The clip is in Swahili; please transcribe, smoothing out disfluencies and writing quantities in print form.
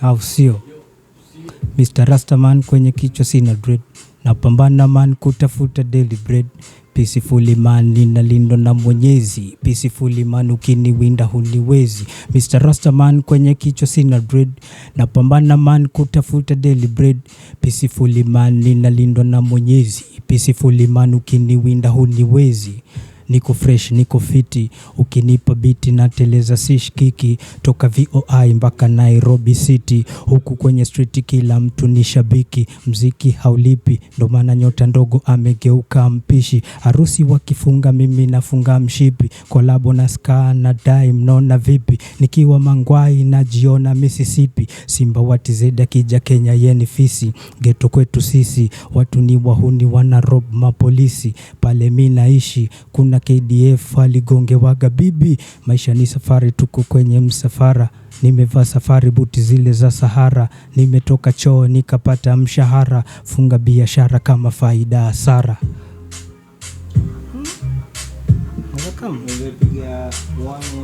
au sio? Mr. Rastaman kwenye kichwa sina dread, napambana man kutafuta daily bread. Peacefully man ninalindwa na Mwenyezi, peacefully man ukiniwinda huniwezi. Mr. Rastaman kwenye kichwa sina dread, napambana man kutafuta daily bread. Peacefully man ninalindwa na Mwenyezi, peacefully man ukiniwinda huniwezi. Niko fresh, niko fiti, ukinipa biti na teleza sishikiki. Toka VOI mpaka Nairobi City, huku kwenye street kila mtu ni shabiki. Mziki haulipi, ndo maana nyota ndogo amegeuka mpishi. Harusi wakifunga mimi nafunga mshipi. Kolabo na Ska na Dai mnona vipi? Nikiwa Mangwai najiona Mississippi. Simba watizeda kija Kenya yeni fisi. Geto kwetu sisi, watu ni wahuni wana rob mapolisi. Pale mi naishi, kuna KDF aligonge waga bibi. Maisha ni safari tuko kwenye msafara. Nimevaa safari buti zile za Sahara. Nimetoka choo nikapata mshahara. Funga biashara kama faida hasara.